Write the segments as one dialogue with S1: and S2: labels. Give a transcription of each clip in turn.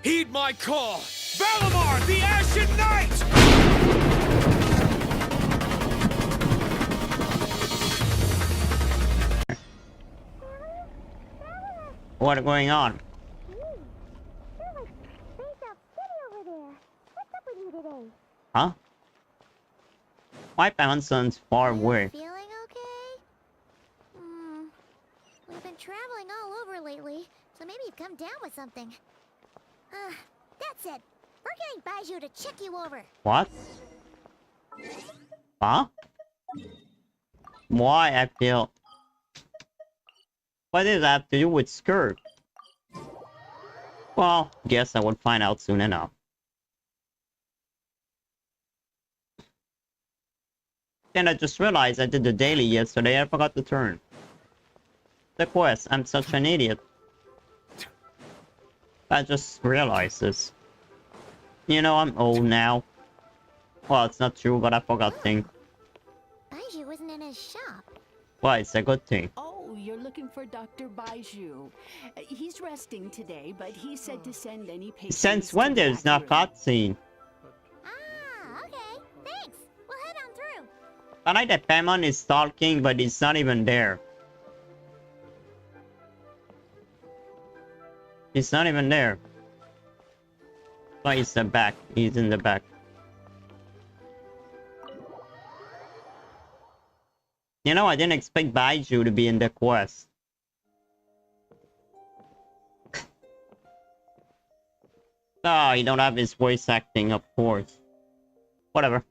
S1: Heed my call! Valimar, the Ashen Knight!
S2: What's going on? Huh? My Panson's far away.
S3: Feeling okay? We've been traveling all over lately, so maybe you've come down with something. That's it. We're getting Baiju to check you over.
S2: What? Huh? Why I feel... What does that have to do with Skirk? Well, guess I would find out soon enough. Then I just realized I did the daily yesterday. I forgot to turn the quest. I'm such an idiot. I just realized this. You know, I'm old now. Well, it's not true, but I forgot things.
S3: Baiju isn't in his shop.
S2: Well, it's a good thing.
S4: Oh, you're looking for Dr. Baiju. He's resting today, but he said to send any patients.
S2: Since when there's no cutscene?
S3: Ah, okay. Thanks. We'll head on through.
S2: I like that Paimon is stalking, but it's not even there. He's not even there. Oh, he's the back. He's in the back. You know, I didn't expect Baiju to be in the quest. Oh, he don't have his voice acting, of course. Whatever.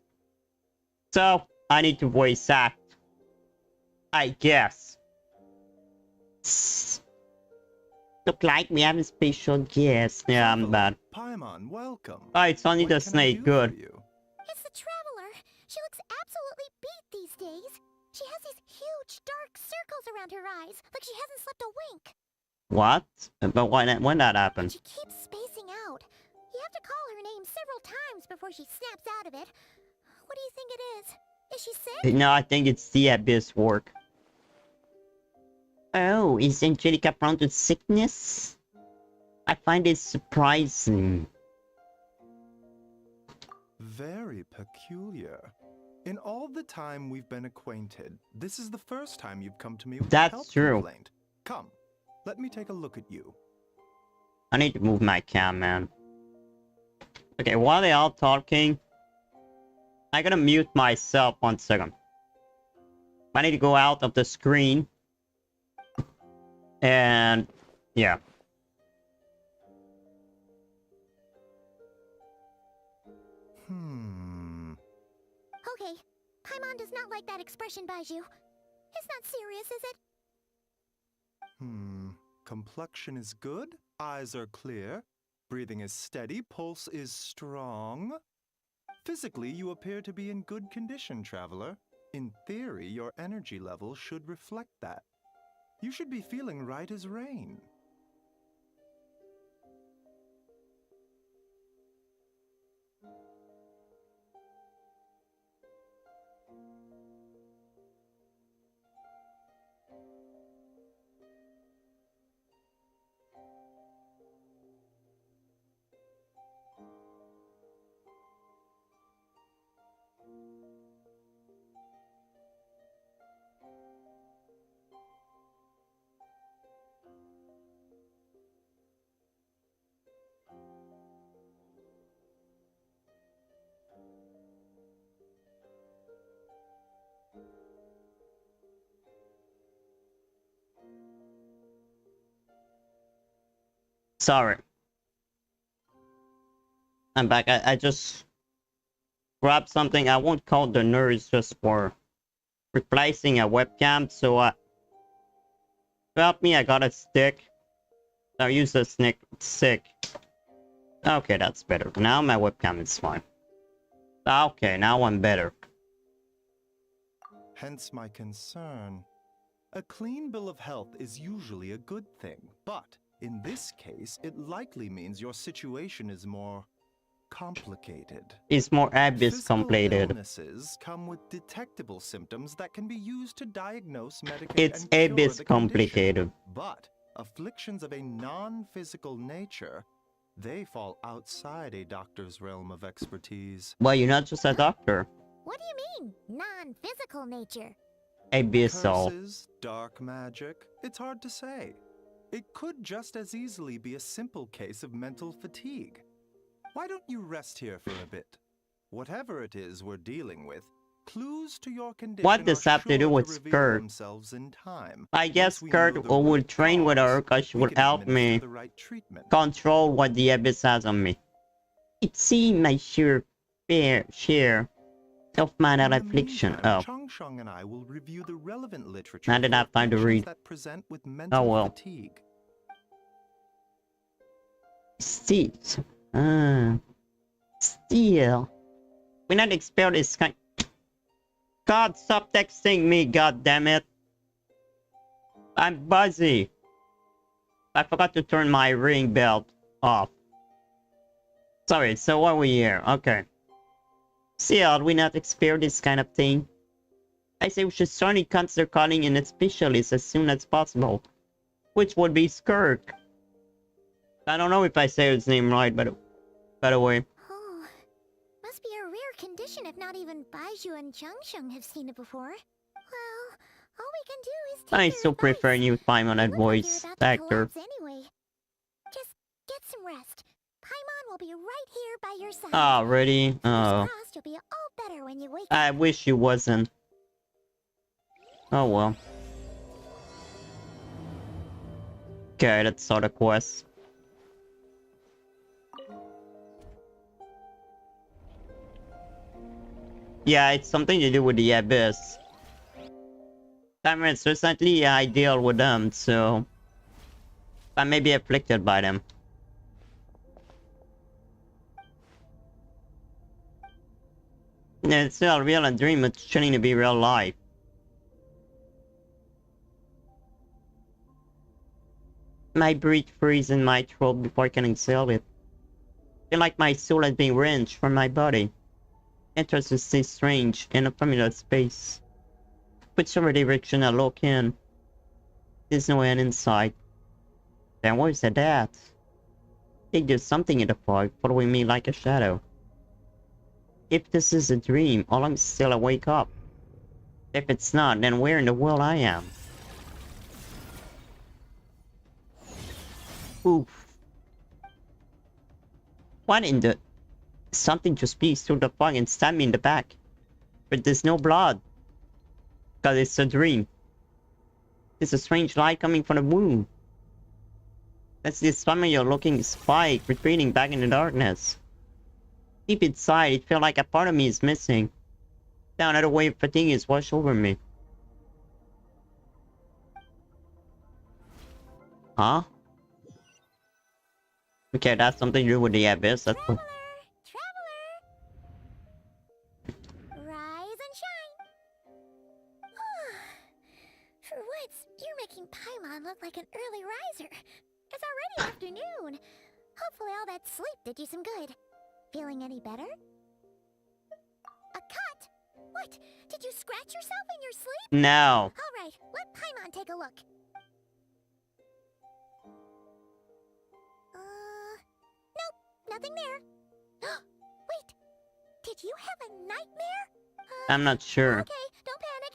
S2: So, I need to voice act. I guess. Look like we have a special guest. Yeah, I'm bad.
S5: Paimon, welcome.
S2: Oh, it's only
S5: What
S2: the
S5: can I
S2: snake.
S5: do
S2: Good.
S5: for you?
S3: It's the Traveler. She looks absolutely beat these days. She has these huge dark circles around her eyes, like she hasn't slept a wink.
S2: What? But when that happened?
S3: She keeps spacing out. You have to call her name several times before she snaps out of it. What do you think it is? Is she sick?
S2: No, I think it's the abyss work. Oh, is Angelica prone to sickness? I find it surprising.
S5: Very peculiar. In all the time we've been acquainted, this is the first time you've come to me with a
S2: That's
S5: health
S2: true.
S5: complaint. Come, let me take a look at you.
S2: I need to move my cam, man. Okay, while they all talking, I gotta mute myself 1 second. I need to go out of the screen. And yeah.
S3: Okay, Paimon does not like that expression, Baiju. It's not serious, is it?
S5: Complexion is good, eyes are clear, breathing is steady, pulse is strong. Physically, you appear to be in good condition, traveler. In theory, your energy level should reflect that. You should be feeling right as rain.
S2: Sorry. I'm back. I just grabbed something. I won't call the nurse just for replacing a webcam. So to help me, I got a stick. I'll use the stick. Okay, that's better. Now my webcam is fine. Okay, now I'm better.
S5: Hence my concern. A clean bill of health is usually a good thing, but in this case, it likely means your situation is more complicated.
S2: It's more abyss
S5: Physical
S2: complicated.
S5: illnesses come with detectable symptoms that can be used to diagnose, medicate,
S2: It's
S5: and cure
S2: abyss
S5: the condition.
S2: complicated.
S5: But afflictions of a non-physical nature They fall outside a doctor's realm of expertise.
S2: Well, you're not just a doctor.
S3: What do you mean, non-physical nature?
S2: Abyssal.
S5: Curses, dark magic, it's hard to say. It could just as easily be a simple case of mental fatigue. Why don't you rest here for a bit? Whatever it is we're dealing with, clues to your condition
S2: What does
S5: are
S2: have to do
S5: sure
S2: with
S5: reveal
S2: Skirk?
S5: themselves in time.
S2: I guess
S5: Once we
S2: Skirk
S5: know the
S2: will
S5: root
S2: train with her
S5: cause,
S2: because she
S5: we
S2: will
S5: can
S2: help
S5: administer
S2: me
S5: the right treatment.
S2: control what the Abyss has on me. It seemed my sheer fair share of minor
S5: In the
S2: affliction.
S5: meantime,
S2: Oh,
S5: Changsheng and I will review the relevant literature
S2: I didn't
S5: for
S2: have time to
S5: afflictions
S2: read.
S5: that present with mental
S2: well.
S5: fatigue.
S2: Steel. Steel. We're not expel this kind. God, stop texting me, god damn it. I'm busy. I forgot to turn my ring belt off. Sorry, so why are we here? Okay. Still, we not experience this kind of thing. I say we should certainly consider calling in a specialist as soon as possible. Which would be Skirk. I don't know if I say his name right, but by the way.
S3: Oh, must be a rare condition if not even Baizhu and Changsheng have seen it before. Well, all we can do is take
S2: I
S3: their
S2: still prefer
S3: advice.
S2: new Paimon
S3: They
S2: that
S3: look like
S2: voice
S3: they're about to
S2: actor.
S3: collapse anyway. Just get some rest. Paimon will be right here by your side.
S2: Already?
S3: Fingers
S2: Oh.
S3: crossed you'll be all better when you wake
S2: I
S3: up.
S2: wish you wasn't. Oh well. Okay, let's start a quest. Yeah, it's something to do with the Abyss. I mean, it's recently I deal with them, so I may be afflicted by them. Yeah, it's still real and dream, it's turning to be real life. My breath freezes in my throat before I can exhale it. I feel like my soul has been wrenched from my body. Enters this strange and unfamiliar space. Whichever direction I look in, there's no end in sight. Then what is that? I think there's something in the fog following me like a shadow. If this is a dream, or I'm still awake up. If it's not, then where in the world I am? Oof. What in the... Something just speaks through the fog and stabbed me in the back. But there's no blood. Cause it's a dream. There's a strange light coming from the wound. That's this familiar looking spike retreating back in the darkness. Deep inside, it felt like a part of me is missing. Now another wave of fatigue is washed over me. Huh? Okay, that's something to do with the Abyss. That's what...
S3: Traveler! Rise and shine! For once, you're making Paimon look like an early riser. It's already afternoon. Hopefully all that sleep did you some good. Feeling any better? A cut? What? Did you scratch yourself in your sleep?
S2: No.
S3: Alright, let Paimon take a look. Nope, nothing there. Wait, did you have a nightmare?
S2: I'm not sure.
S3: Okay, don't panic.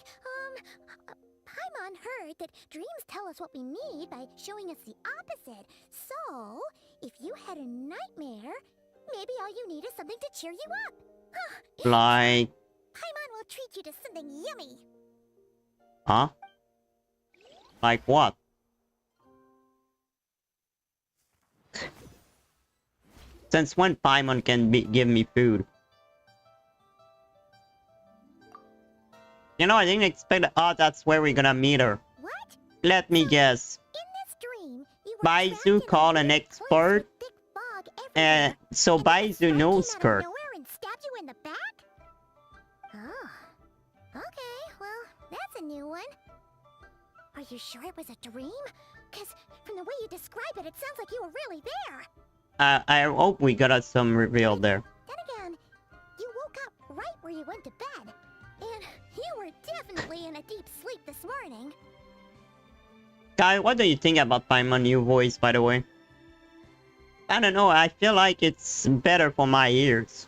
S3: Paimon heard that dreams tell us what we need by showing us the opposite. So, if you had a nightmare, maybe all you need is something to cheer you up.
S2: Like...
S3: Paimon will treat you to something yummy.
S2: Huh? Like what? Since when Paimon can give me food? You know, I didn't expect... Oh, that's where we're gonna meet her.
S3: What?
S2: Let me guess.
S3: In this dream, you were
S2: Baizhu
S3: trapped in a
S2: called an
S3: weird place
S2: expert?
S3: with thick fog everywhere.
S2: So
S3: And then
S2: Baizhu
S3: Skirk
S2: knows
S3: came out of
S2: Skirk.
S3: nowhere and stabbed you in the back? Oh. Okay, well, that's a new one. Are you sure it was a dream? Because from the way you describe it, it sounds like you were really there.
S2: I hope we got some reveal there.
S3: Then again, you woke up right where you went to bed. And you were definitely in a deep sleep this morning.
S2: Guy, what do you think about Paimon new voice, by the way? I don't know, I feel like it's better for my ears.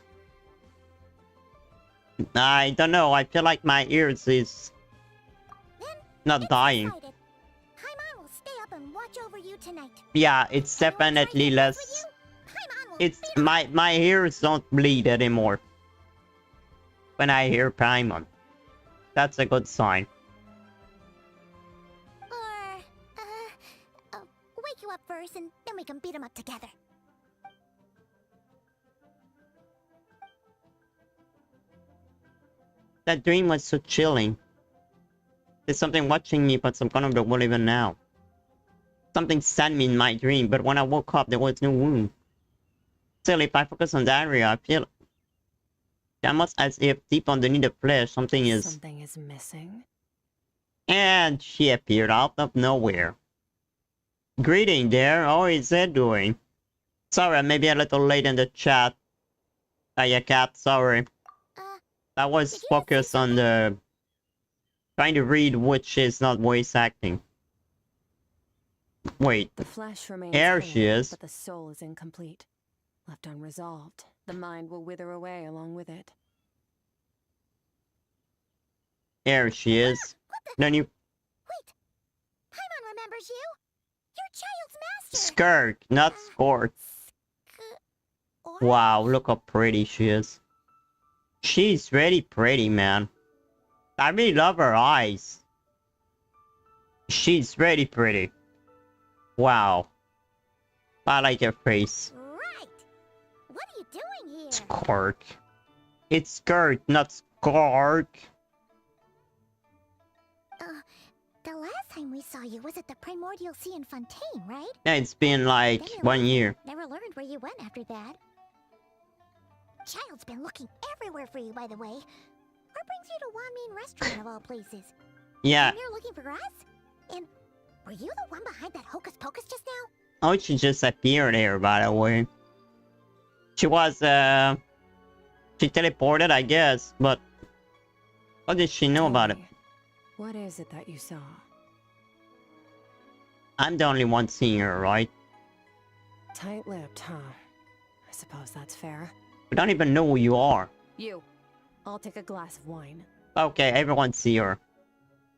S2: I don't know, I feel like my ears is
S3: Then
S2: not
S3: it's
S2: dying.
S3: decided. Paimon will stay up and watch over you tonight.
S2: Yeah, it's
S3: Anyone try
S2: definitely
S3: to mess with
S2: less.
S3: you? Paimon will
S2: It's
S3: beat
S2: my ears don't bleed anymore when I hear Paimon. That's a good sign.
S3: Or, wake you up first and then we can beat him up together.
S2: That dream was so chilling. There's something watching me, but some kind of the world even now. Something stabbed me in my dream, but when I woke up, there was no wound. Still, if I focus on that area, I feel almost as if deep underneath the flesh, something is
S6: missing.
S2: And she appeared out of nowhere. Greeting there, how is it doing? Sorry, I may be a little late in the chat. Yeah, cat, sorry. I was
S3: did you
S2: focused on the... trying to read which is not voice acting. Wait,
S6: The flesh remains
S2: there she
S6: whole,
S2: is.
S6: but the soul is incomplete. Left unresolved, the mind will wither away along with it.
S2: There she is. Then you...
S3: Wait! Paimon remembers you! You're Childe's master!
S2: Skirk, not Skirk.
S3: Or
S2: Wow, look how pretty she is. She's really pretty, man. I really love her eyes. She's really pretty. Wow. I like her face.
S3: Right! What are you doing here?
S2: Skirk. It's Skirk, not Skirk.
S3: The last time we saw you was at the Primordial Sea in Fontaine, right?
S2: Yeah, it's been like
S3: Then you
S2: 1
S3: left.
S2: year.
S3: Never learned where you went after that. Childe's been looking everywhere for you, by the way. What brings you to Wanmean Restaurant of all places?
S2: Yeah.
S3: And you're looking for us? And were you the one behind that hocus pocus just now?
S2: Oh, she just appeared here, by the way. She was, she teleported, I guess, but... How did she know
S6: Tell
S2: about it?
S6: me, what is it that you saw?
S2: I'm the only one seeing her, right?
S6: Tight-lipped, huh? I suppose that's fair.
S2: We don't even know who you are.
S6: You. I'll take a glass of wine.
S2: Okay, everyone see her.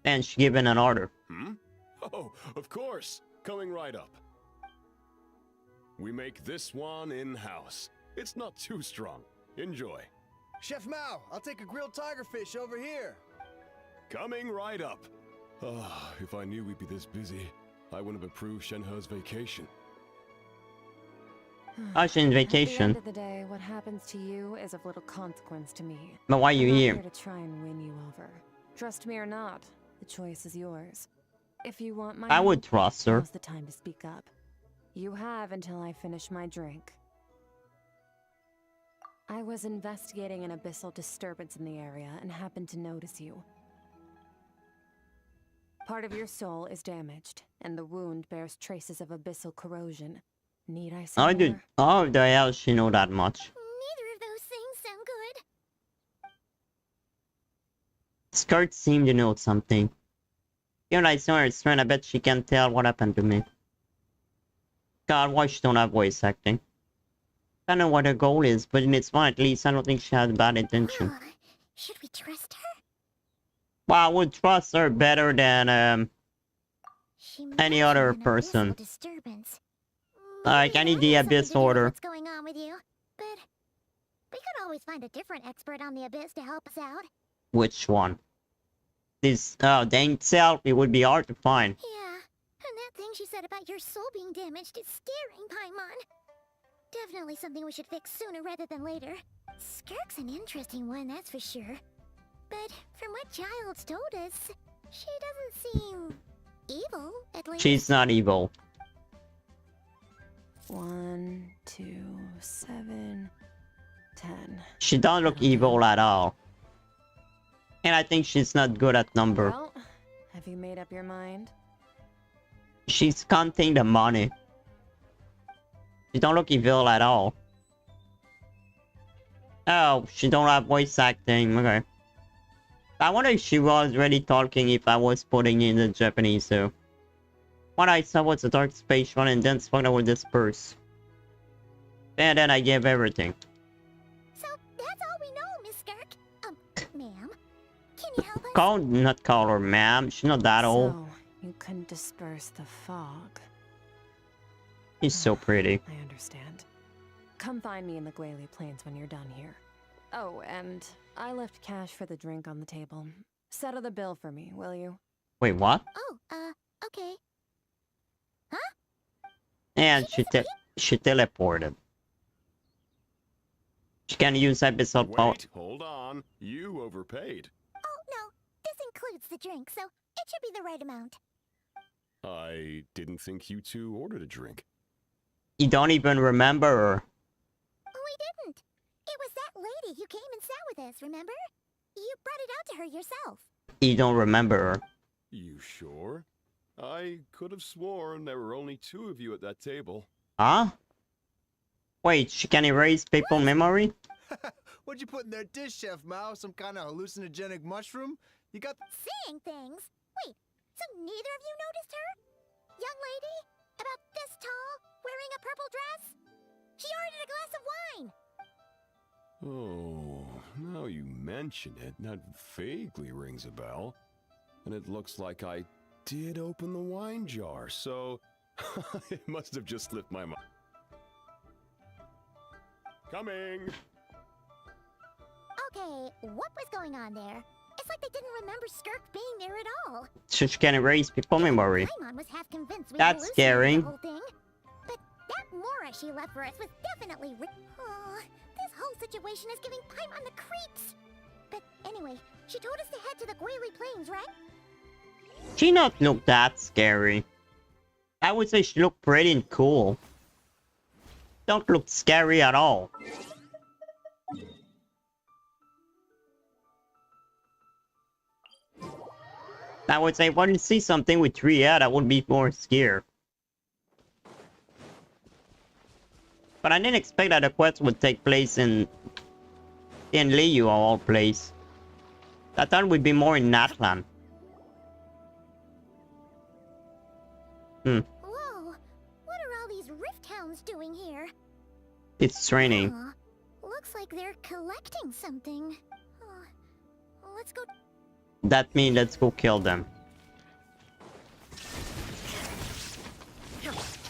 S2: Then she given an order.
S7: Hmm? Oh, of course. Coming right up. We make this one in-house. It's not too strong. Enjoy.
S1: Chef Mao, I'll take a grilled tigerfish over here.
S7: Coming right up. Ah, if I knew we'd be this busy, I wouldn't have approved Shenhe's vacation.
S2: Oh, she's on
S6: At the
S2: vacation.
S6: end of the day, what happens to you is of little consequence to me.
S2: But why are you
S6: I'm not
S2: here?
S6: here to try and win you over. Trust me or not, the choice is yours. If you want my
S2: I would
S6: help,
S2: trust her.
S6: now's the time to speak up. You have until I finish my drink. I was investigating an abyssal disturbance in the area and happened to notice you. Part of your soul is damaged, and the wound bears traces of abyssal corrosion. Need I say
S2: How
S6: more?
S2: did... How the hell she know that much?
S3: Neither of those things sound good.
S2: Skirt seemed to know something. Even I saw her friend, I bet she can tell what happened to me. God, why she don't have voice acting? I don't know what her goal is, but in its one at least, I don't think she has bad intention.
S3: Should we trust her?
S2: Well, I would trust her better than,
S3: She
S2: any other
S3: mentioned an
S2: person.
S3: abyssal disturbance.
S2: Like
S3: Maybe
S2: any
S3: that has something
S2: abyss
S3: to do with
S2: order.
S3: What's going on with you? But we could always find a different expert on the abyss to help us out.
S2: Which one? This, dang itself, it would be hard to find.
S3: Yeah, and that thing she said about your soul being damaged is scaring, Paimon. Definitely something we should fix sooner rather than later. Skirk's an interesting one, that's for sure. But from what Childe's told us, she doesn't seem evil, at least.
S2: She's not evil.
S6: 1, 2, 7, 10.
S2: She don't look evil at all. And I think she's not good at number.
S6: Well, have you made up your mind?
S2: She's counting the money. She don't look evil at all. Oh, she don't have voice acting. Okay. I wonder if she was really talking if I was putting in the Japanese, so. What I saw was a dark space run and dense fog that would disperse. And then I gave everything.
S3: So that's all we know, Miss Skirk. Ma'am, can you help us?
S2: Not call her ma'am. She's not that old.
S6: So, you can disperse the fog.
S2: She's so pretty.
S6: I understand. Come find me in the Gwali Plains when you're done here. Oh, and I left cash for the drink on the table. Settle the bill for me, will you?
S2: Wait, what?
S3: Oh, okay.
S2: And she teleported. She can use abyssal power.
S7: Wait, hold on. You overpaid.
S3: Oh, no. This includes the drink, so it should be the right amount.
S7: I didn't think you two ordered a drink.
S2: You don't even remember her.
S3: We didn't. It was that lady who came and sat with us, remember? You brought it out to her yourself.
S2: You don't remember her.
S7: You sure? I could have sworn there were only two of you at that table.
S2: Huh? Wait, she can erase people's memory?
S8: What'd you put in their dish, Chef Mao? Some kind of hallucinogenic mushroom? You got...
S3: Seeing things? Wait, so neither of you noticed her? Young lady? About this tall, wearing a purple dress? She ordered a glass of wine.
S7: Oh, now you mention it, that vaguely rings a bell. And it looks like I did open the wine jar, so it must have just slipped my mind. Coming!
S3: Okay, what was going on there? It's like they didn't remember Skirk being there at all.
S2: So she can erase people's memory.
S3: Paimon was half convinced we
S2: That's scary.
S3: hallucinated the whole thing. But that Mora she left for us was definitely oh, this whole situation is giving Paimon the creeps. But anyway, she told us to head to the Gwali Plains, right?
S2: She not look that scary. I would say she look pretty and cool. Don't look scary at all. I would say when you see something with 3 heads, I would be more scared. But I didn't expect that the quest would take place in Liu of all place. I thought it would be more in Natlan.
S3: Whoa, what are all these rift hounds doing here?
S2: It's training.
S3: Looks like they're collecting something. Let's go.
S2: That means let's go kill them.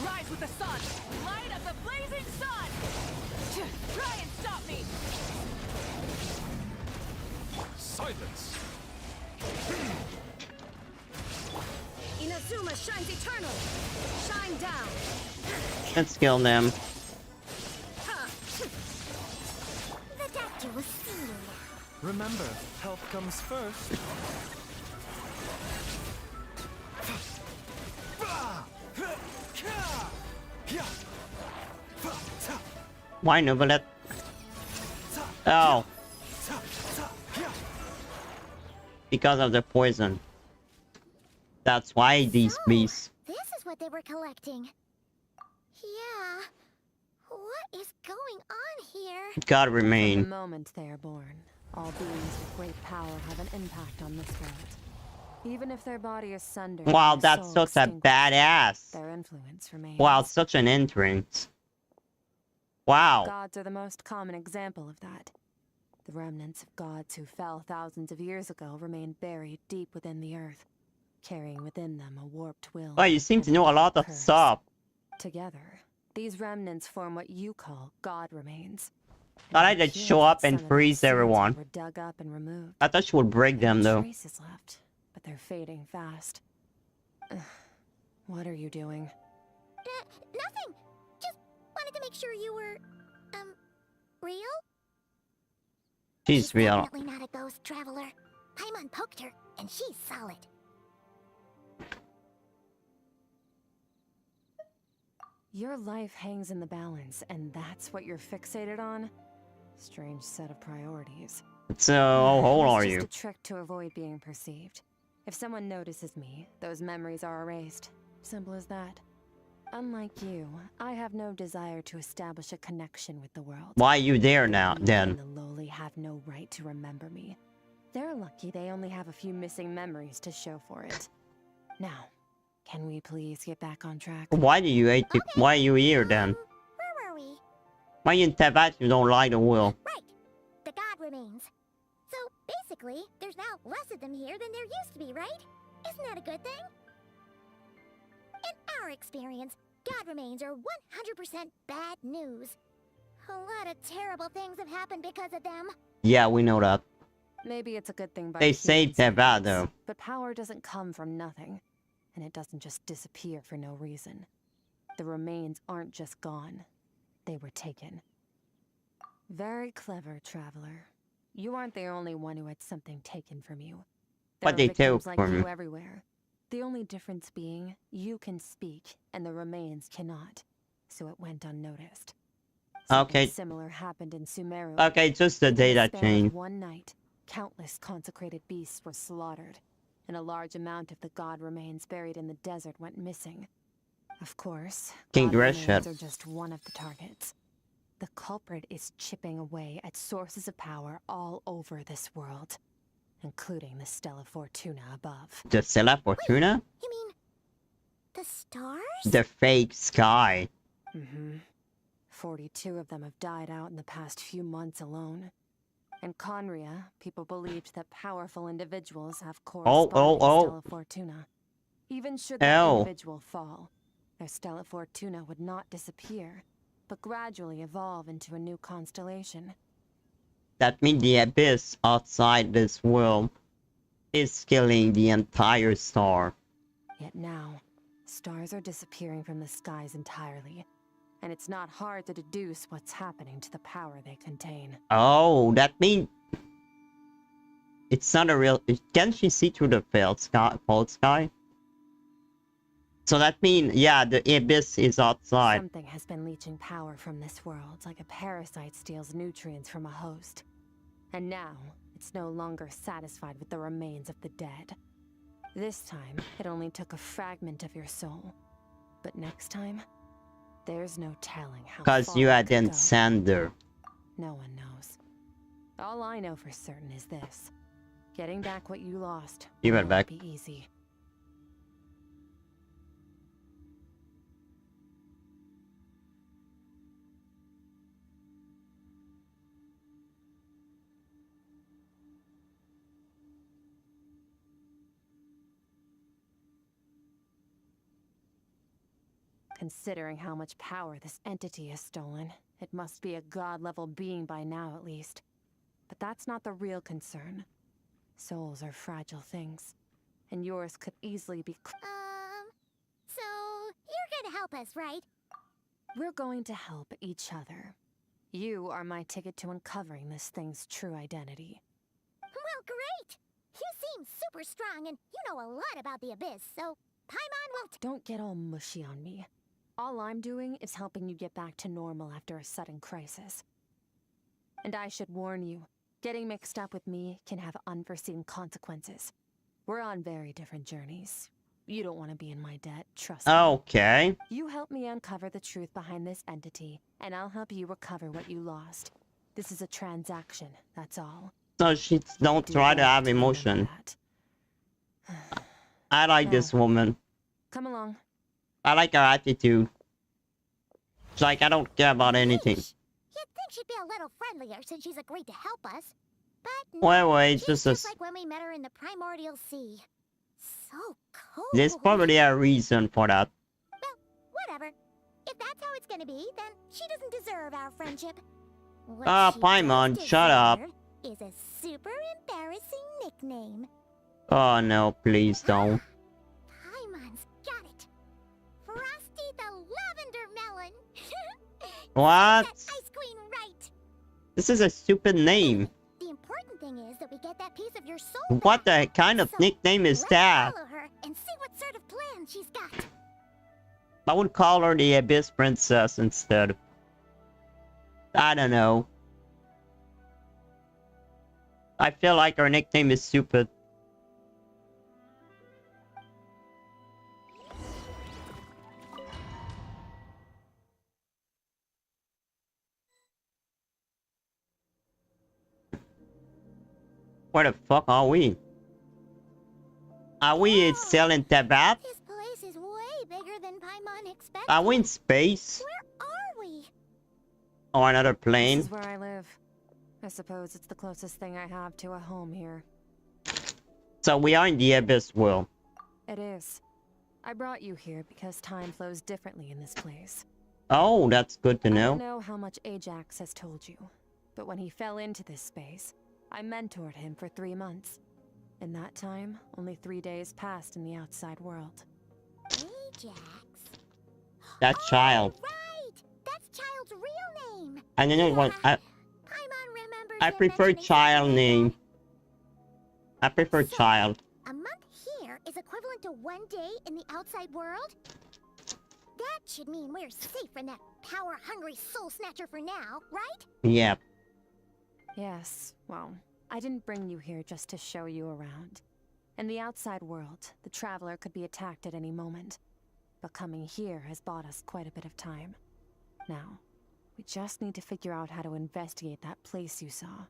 S4: Rise with the sun! Light up the blazing sun! Try and stop me!
S1: Silence!
S6: Inazuma shines eternal! Shine down!
S2: Let's kill them.
S3: The doctor will see you.
S5: Remember, health comes first.
S2: Why Novelet? Oh. Because of the poison. That's why these beasts.
S3: This is what they were collecting. Yeah. What is going on here?
S2: God
S6: The
S2: remain.
S6: moment they are born, all beings with great power have an impact on this world. Even if their body is sundered,
S2: Wow,
S6: and their
S2: that's
S6: soul
S2: such a
S6: extinguished,
S2: badass.
S6: their influence remains.
S2: Wow, such an entrance. Wow.
S6: Gods are the most common example of that. The remnants of gods who fell thousands of years ago remain buried deep within the earth, carrying within them a warped will.
S2: Well, you seem to know a lot of
S6: curse.
S2: stuff.
S6: Together, these remnants form what you call God remains.
S2: Thought I'd just show up and freeze everyone.
S6: Were dug up and removed.
S2: I thought she would break them
S6: No
S2: though.
S6: traces left, but they're fading fast. What are you doing?
S3: Nothing. Just wanted to make sure you were, real?
S2: She's real.
S3: Definitely not a ghost traveler. Paimon poked her, and she's solid.
S6: Your life hangs in the balance, and that's what you're fixated on? Strange set of priorities.
S2: So, how old are
S6: It's
S2: you?
S6: just a trick to avoid being perceived. If someone notices me, those memories are erased. Simple as that. Unlike you, I have no desire to establish a connection with the world.
S2: Why are you there now,
S6: You
S2: then?
S6: and the lowly have no right to remember me. They're lucky they only have a few missing memories to show for it. Now, can we please get back on track?
S2: Why do you hate people? Why are you here then?
S3: Where were we?
S2: Why in Teyvat you don't like the wheel?
S3: Right. The god remains. So, basically, there's now less of them here than there used to be, right? Isn't that a good thing? In our experience, god remains are 100% bad news. A lot of terrible things have happened because of them.
S2: Yeah, we know that.
S6: Maybe it's a good thing by
S2: They say
S6: human
S2: Teyvat
S6: standards,
S2: though.
S6: but power doesn't come from nothing, and it doesn't just disappear for no reason. The remains aren't just gone. They were taken. Very clever, traveler. You aren't the only one who had something taken from you. There
S2: What
S6: are
S2: they
S6: victims
S2: took
S6: like
S2: from
S6: you
S2: you.
S6: everywhere. The only difference being, you can speak, and the remains cannot. So it went unnoticed. Something
S2: Okay.
S6: similar happened in Sumeru.
S2: Okay, just the
S6: Within
S2: day
S6: the
S2: that
S6: span of
S2: changed.
S6: one night, countless consecrated beasts were slaughtered, and a large amount of the god remains buried in the desert went missing. Of course,
S2: King
S6: god remains
S2: Gresham.
S6: are just one of the targets. The culprit is chipping away at sources of power all over this world, including the Stella Fortuna above.
S2: The Stella Fortuna?
S3: You mean the stars?
S2: The fake sky.
S6: Mm-hmm. 42 of them have died out in the past few months alone. In Conria, people believed that powerful individuals have corresponding Stella Fortuna. Even should that individual fall, their Stella Fortuna would not disappear, but gradually evolve into a new constellation.
S2: That means the abyss outside this world is killing the entire star.
S6: Yet now, stars are disappearing from the skies entirely, and it's not hard to deduce what's happening to the power they contain.
S2: Oh, that means it's not a real. Can she see through the false sky? So that means, yeah, the abyss is outside.
S6: Something has been leeching power from this world, like a parasite steals nutrients from a host. And now, it's no longer satisfied with the remains of the dead. This time, it only took a fragment of your soul. But next time, there's no telling how far
S2: Because you
S6: it
S2: had
S6: could
S2: then
S6: go.
S2: send her.
S6: No one knows. All I know for certain is this. Getting back what you lost
S2: You
S6: will
S2: got
S6: not
S2: back.
S6: be easy. Considering how much power this entity has stolen, it must be a god-level being by now at least. But that's not the real concern. Souls are fragile things, and yours could easily be...
S3: So you're gonna help us, right?
S6: We're going to help each other. You are my ticket to uncovering this thing's true identity.
S3: Well, great! You seem super strong and you know a lot about the abyss, so Paimon will
S6: Don't get all mushy on me. All I'm doing is helping you get back to normal after a sudden crisis. And I should warn you, getting mixed up with me can have unforeseen consequences. We're on very different journeys. You don't want to be in my debt, trust me.
S2: Okay.
S6: You help me uncover the truth behind this entity, and I'll help you recover what you lost. This is a transaction, that's all.
S2: So she don't
S6: Do
S2: try to
S6: well
S2: have
S6: remember
S2: emotion.
S6: that.
S2: I like this woman.
S6: Come along.
S2: I like her attitude. It's like I don't care about anything.
S3: You'd think she'd be a little friendlier since she's agreed to help us. But no,
S2: Wait, it's
S3: she's
S2: just a...
S3: like when we met her in the primordial sea. So cool.
S2: There's probably a reason for that.
S3: Well, whatever. If that's how it's gonna be, then she doesn't deserve our friendship. What
S2: Ah,
S3: she
S2: Paimon,
S3: does
S2: shut up.
S3: deserve is a super embarrassing nickname.
S2: Oh no, please don't.
S3: Paimon's got it. Frosty the Lavender Melon.
S2: What?
S3: That ice queen right.
S2: This is a stupid name.
S3: The important thing is that we get that piece of your soul
S2: What
S3: back.
S2: the kind of
S3: So,
S2: nickname is
S3: let's
S2: that?
S3: follow her and see what sort of plan she's got.
S2: I would call her the Abyss Princess instead. I don't know. I feel like her nickname is stupid. Where the fuck are we? Are we still in Teyvat?
S3: This place is way bigger than Paimon expected.
S2: Are we in space?
S3: Where are we?
S2: Or another
S6: This
S2: plane.
S6: is where I live. I suppose it's the closest thing I have to a home here.
S2: So we are in the Abyss world.
S6: It is. I brought you here because time flows differently in this place.
S2: Oh, that's good to
S6: I
S2: know.
S6: don't know how much Ajax has told you, but when he fell into this space, I mentored him for 3 months. In that time, only 3 days passed in the outside world.
S3: Ajax.
S2: That child.
S3: Right! That's Childe's real name!
S2: I don't know what
S3: Paimon remembers
S2: I
S3: him
S2: prefer
S3: mentioning
S2: child
S3: something like
S2: name. I prefer
S3: So-
S2: child.
S3: that. A month here is equivalent to 1 day in the outside world? That should mean we're safe from that power-hungry soul snatcher for now, right?
S2: Yeah.
S6: Yes, well, I didn't bring you here just to show you around. In the outside world, the Traveler could be attacked at any moment. But coming here has bought us quite a bit of time. Now, we just need to figure out how to investigate that place you saw.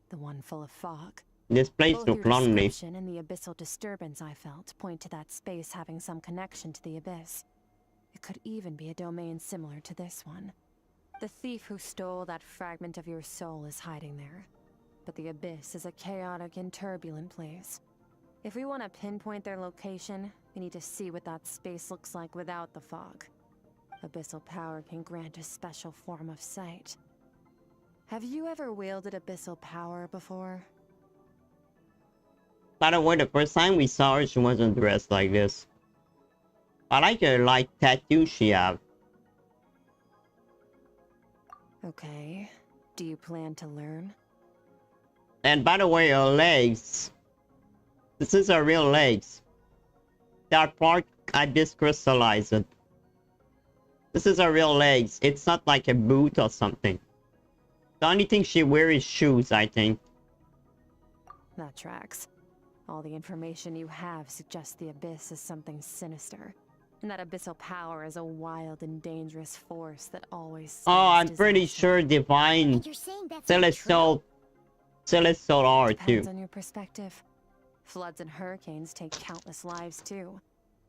S6: The one full of fog.
S2: This place
S6: Both
S2: looks
S6: your
S2: lonely.
S6: description and the abyssal disturbance I felt point to that space having some connection to the abyss. It could even be a domain similar to this one. The thief who stole that fragment of your soul is hiding there. But the abyss is a chaotic and turbulent place. If we want to pinpoint their location, we need to see what that space looks like without the fog. Abyssal power can grant a special form of sight. Have you ever wielded abyssal power before?
S2: By the way, the first time we saw her, she wasn't dressed like this. I like her light tattoo she have.
S6: Okay. Do you plan to learn?
S2: And by the way, her legs. This is her real legs. They are part abyss crystallized. This is her real legs. It's not like a boot or something. The only thing she wears is shoes, I think.
S6: That tracks. All the information you have suggests the abyss is something sinister. And that abyssal power is a wild and dangerous force that always
S2: Oh, I'm
S6: spells
S2: pretty
S6: disaster.
S2: sure divine
S3: And you're saying that's not true?
S2: celestial are too.
S6: Depends on your perspective. Floods and hurricanes take countless lives too.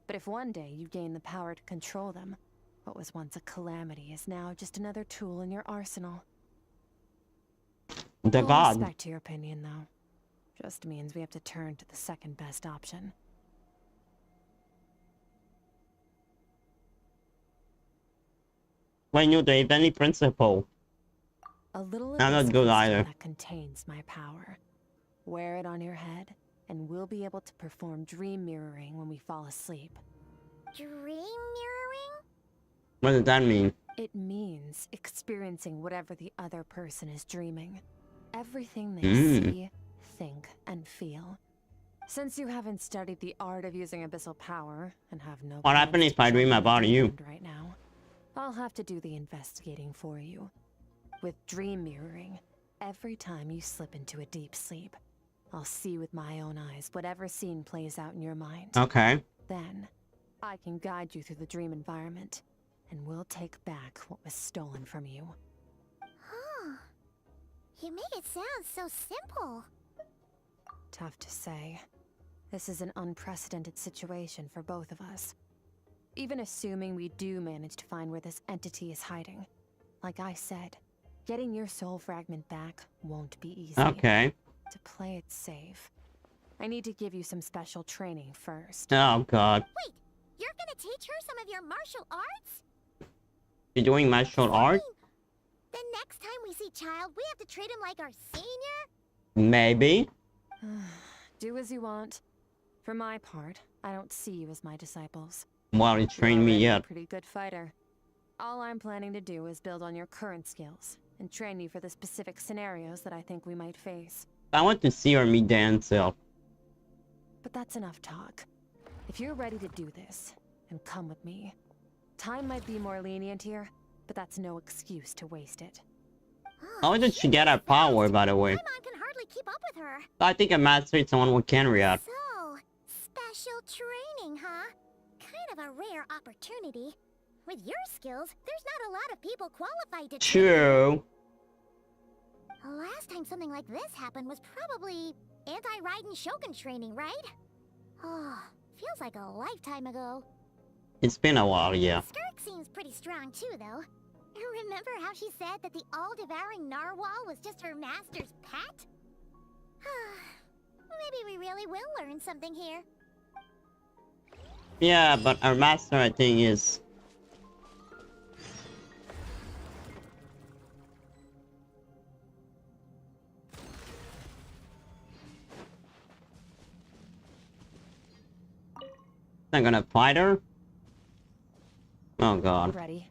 S6: But if one day you gain the power to control them, what was once a calamity is now just another tool in your arsenal.
S2: The
S6: Full
S2: god.
S6: respect to your opinion, though. Just means we have to turn to the second best option.
S2: When you the any principle.
S6: A little
S2: I'm not
S6: abyss
S2: good
S6: crystal
S2: either.
S6: that contains my power. Wear it on your head, and we'll be able to perform dream mirroring when we fall asleep.
S3: Dream mirroring?
S2: What does that mean?
S6: It means experiencing whatever the other person is dreaming. Everything they
S2: Mm.
S6: see, think, and feel. Since you haven't studied the art of using abyssal power and have no
S2: What happens
S6: plans
S2: if
S6: to
S2: I dream
S6: jump in the
S2: about
S6: deep
S2: you?
S6: end right now, I'll have to do the investigating for you. With dream mirroring, every time you slip into a deep sleep, I'll see with my own eyes whatever scene plays out in your mind.
S2: Okay.
S6: Then, I can guide you through the dream environment, and we'll take back what was stolen from you.
S3: Huh. You make it sound so simple.
S6: Tough to say. This is an unprecedented situation for both of us. Even assuming we do manage to find where this entity is hiding. Like I said, getting your soul fragment back won't be easy.
S2: Okay.
S6: To play it safe, I need to give you some special training first.
S2: Oh god.
S3: Wait, you're gonna teach her some of your martial arts?
S2: You're doing martial art?
S3: The next time we see Childe, we have to treat him like our senior?
S2: Maybe.
S6: Do as you want. For my part, I don't see you as my disciples.
S2: Well, he
S6: You're
S2: trained me
S6: already
S2: yet.
S6: a pretty good fighter. All I'm planning to do is build on your current skills and train you for the specific scenarios that I think we might face.
S2: I want to see her meet the Ansel.
S6: But that's enough talk. If you're ready to do this, then come with me. Time might be more lenient here, but that's no excuse to waste it.
S2: How did she get her power, by the way?
S3: Paimon can hardly keep up with her.
S2: I think a master is someone who can react.
S3: So, special training, huh? Kind of a rare opportunity. With your skills, there's not a lot of people qualified to train.
S2: True.
S3: The last time something like this happened was probably anti-Raiden Shogun training, right? Oh, feels like a lifetime ago.
S2: It's been a while, yeah.
S3: Skirk seems pretty strong too, though. Remember how she said that the all-devouring narwhal was just her master's pet? Maybe we really will learn something here.
S2: Yeah, but our master, I think, is... I'm gonna fight her? Oh god.
S6: Ready?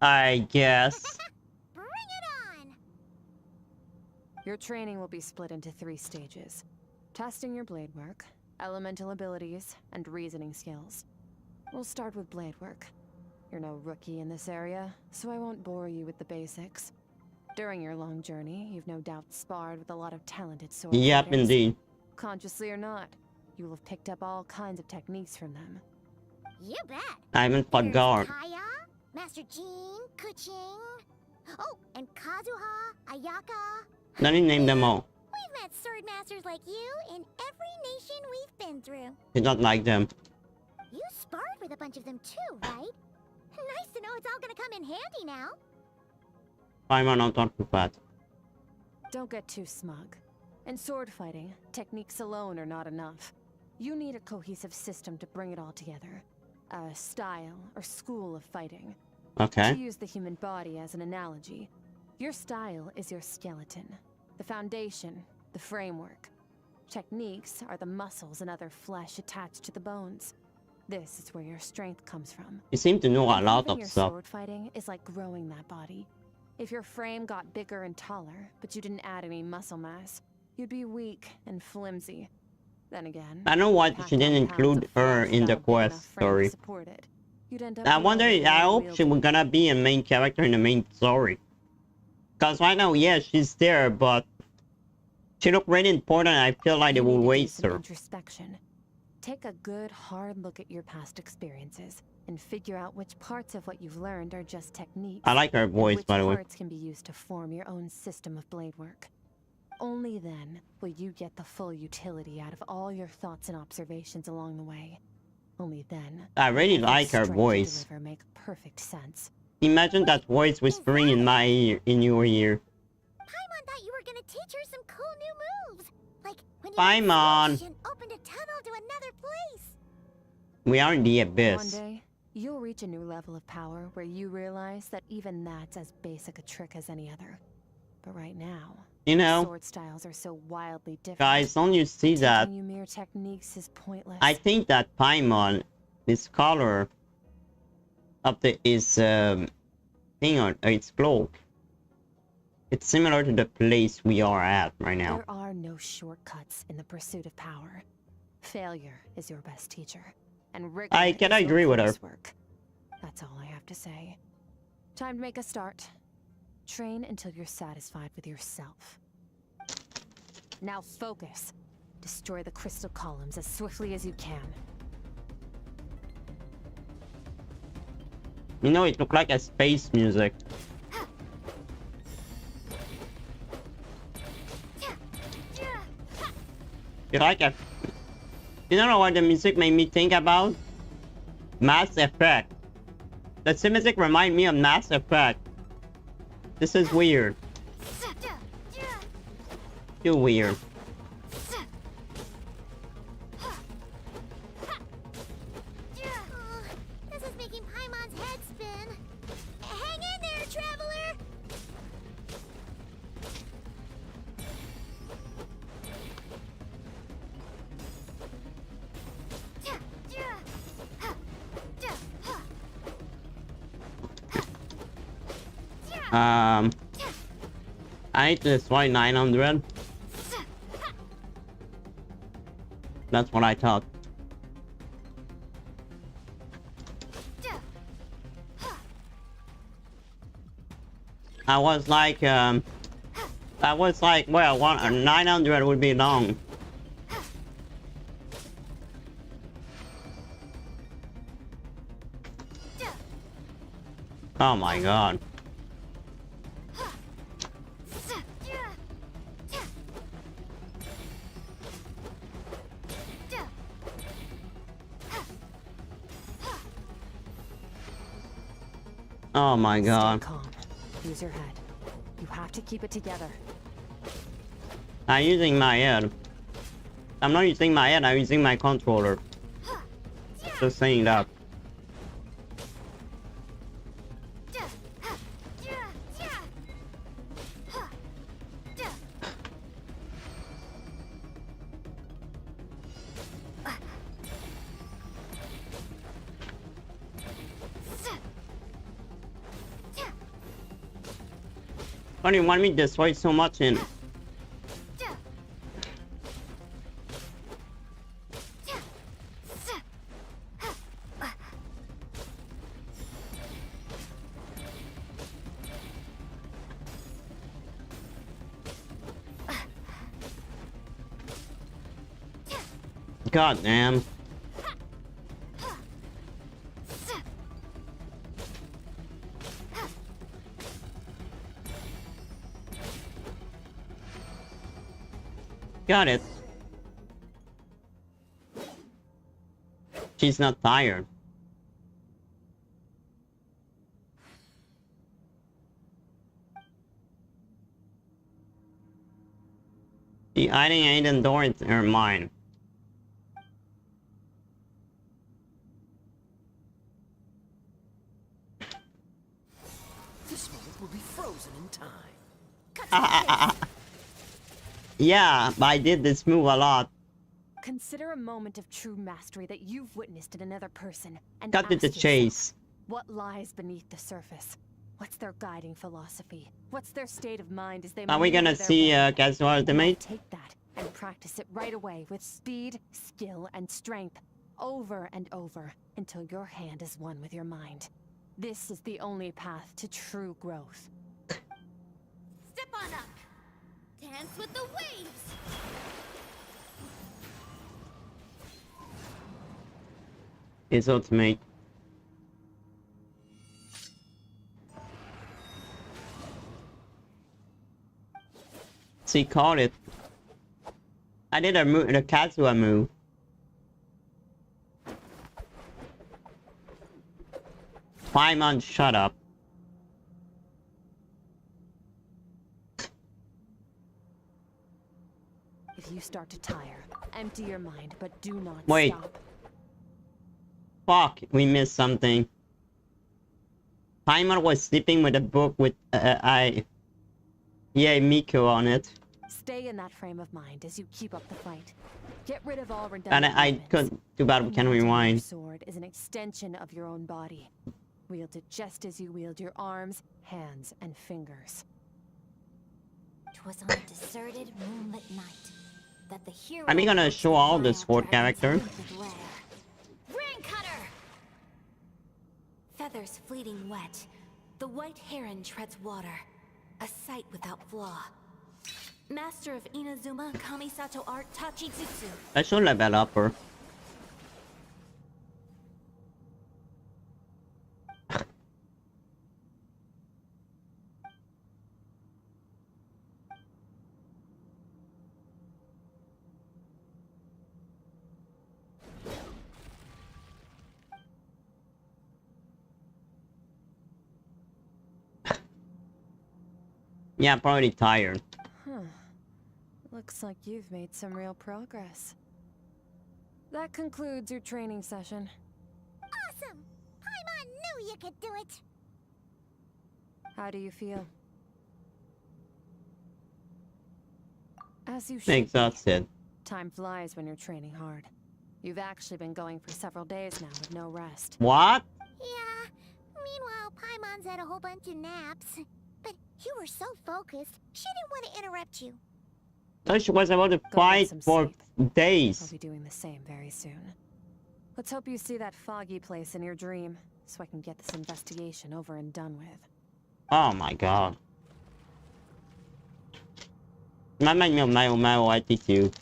S2: I guess.
S3: Bring it on!
S6: Your training will be split into 3 stages. Testing your blade work, elemental abilities, and reasoning skills. We'll start with blade work. You're no rookie in this area, so I won't bore you with the basics. During your long journey, you've no doubt sparred with a lot of talented sword
S2: Yep,
S6: fighters.
S2: indeed.
S6: Consciously or not, you will have picked up all kinds of techniques from them.
S3: You bet!
S2: I haven't fought
S3: There's
S2: guard.
S3: Kaya, Master Jean, Kuching... Oh, and Kazuha, Ayaka...
S2: Let me name them all.
S3: We've met sword masters like you in every nation we've been through.
S2: Did not like them.
S3: You sparred with a bunch of them too, right? Nice to know it's all gonna come in handy now.
S2: I'm not talking bad.
S6: Don't get too smug. In sword fighting, techniques alone are not enough. You need a cohesive system to bring it all together. A style or school of fighting.
S2: Okay.
S6: To use the human body as an analogy, your style is your skeleton, the foundation, the framework. Techniques are the muscles and other flesh attached to the bones. This is where your strength comes from.
S2: You seem to know a lot
S6: Improving
S2: of
S6: your
S2: stuff.
S6: sword fighting is like growing that body. If your frame got bigger and taller, but you didn't add any muscle mass, you'd be weak and flimsy. Then again,
S2: I don't know why
S6: packed
S2: she didn't
S6: on pounds
S2: include
S6: of
S2: her
S6: flesh
S2: in the
S6: without a big enough
S2: quest
S6: frame to
S2: story.
S6: support it. You'd end up
S2: I
S6: being
S2: wonder,
S6: a
S2: I hope she
S6: wielder.
S2: was gonna be a main character in the main story. Cause right now, yeah, she's there, but she looked really important and I feel like they
S6: You
S2: will
S6: need to do
S2: waste
S6: some
S2: her.
S6: Introspection. Take a good hard look at your past experiences and figure out which parts of what you've learned are just techniques.
S2: I like her
S6: and
S2: voice,
S6: which
S2: by the way.
S6: parts can be used to form your own system of blade work. Only then will you get the full utility out of all your thoughts and observations along the way. Only then
S2: I really
S6: will
S2: like her
S6: strength you
S2: voice.
S6: deliver make perfect sense.
S2: Imagine that voice whispering in my ear, in your ear.
S3: Paimon thought you were gonna teach her some cool new moves. Like when you
S2: Paimon!
S3: switched and opened a tunnel to another place.
S2: We are in the
S6: One
S2: abyss.
S6: day, you'll reach a new level of power where you realize that even that's as basic a trick as any other. But right now,
S2: You know,
S6: sword styles are so wildly different.
S2: guys, don't you see that?
S6: Teaching you mere techniques is pointless.
S2: I think that Paimon, this color of the thing on its cloak, it's similar to the place we are at right now.
S6: There are no shortcuts in the pursuit of power. Failure is your best teacher, and rigor
S2: I can
S6: is your
S2: agree with her.
S6: coursework. That's all I have to say. Time to make a start. Train until you're satisfied with yourself. Now focus. Destroy the crystal columns as swiftly as you can.
S2: You know, it looked like a space music. You like a... You don't know what the music made me think about? Mass Effect. The music remind me of Mass Effect. This is weird. Too weird.
S3: This is making Paimon's head spin. Hang in there, traveler!
S2: I need to destroy 900. That's what I thought. I was like, well, 900 would be long. Oh my god. Oh my god.
S6: Stay calm. Use your head. You have to keep it together.
S2: I'm using my head. I'm not using my head, I'm using my controller. Just saying that. Why do you want me to destroy so much in? God damn. Got it. She's not tired. The hiding hidden door in her mind.
S9: This moment will be frozen in time.
S2: Yeah, but I did this move a lot.
S6: Consider a moment of true mastery that you've witnessed in another person and
S2: Cut to
S6: ask
S2: the
S6: yourself,
S2: chase.
S6: what lies beneath the surface? What's their guiding philosophy? What's their state of mind as they
S2: Are we gonna
S6: maneuver their
S2: see
S6: way?
S2: Casual
S6: Now
S2: Ultimate?
S6: take that and practice it right away with speed, skill, and strength, over and over, until your hand is one with your mind. This is the only path to true growth.
S3: Step on up. Dance with the waves.
S2: It's ultimate. She called it. I did a move, the Kazuha move. Paimon, shut up.
S6: If you start to tire, empty your mind, but do not
S2: Wait.
S6: stop.
S2: Fuck, we missed something. Paimon was sleeping with a book with Miko on it.
S6: Stay in that frame of mind as you keep up the fight. Get rid of all
S2: And
S6: redundant
S2: I
S6: movements.
S2: could too bad we can
S6: Imagine your
S2: rewind.
S6: sword is an extension of your own body. Wield it just as you wield your arms, hands, and fingers.
S3: 'Twas on a deserted moonlit night that the hero.
S2: Are we gonna
S3: approached
S2: show
S3: the
S2: all the
S3: wild
S2: sword
S3: dragon's
S2: characters?
S3: wicked lair. Ring cutter! Feathers fleeting wet, the white heron treads water, a sight without flaw. Master of Inazuma Kamisato art Tachijutsu.
S2: I should level up her. Yeah, I'm probably tired.
S6: Huh. Looks like you've made some real progress. That concludes your training session.
S3: Awesome! Paimon knew you could do it!
S6: How do you feel? As you should.
S2: Exhausted.
S6: Time flies when you're training hard. You've actually been going for several days now with no rest.
S2: What?
S3: Yeah. Meanwhile, Paimon's had a whole bunch of naps. But you were so focused, she didn't want to interrupt you.
S2: Thought she was about to
S6: Go get
S2: fight
S6: some
S2: for
S6: sleep. I'll
S2: days.
S6: be doing the same very soon. Let's hope you see that foggy place in your dream, so I can get this investigation over and done with.
S2: Oh my god. My attitude.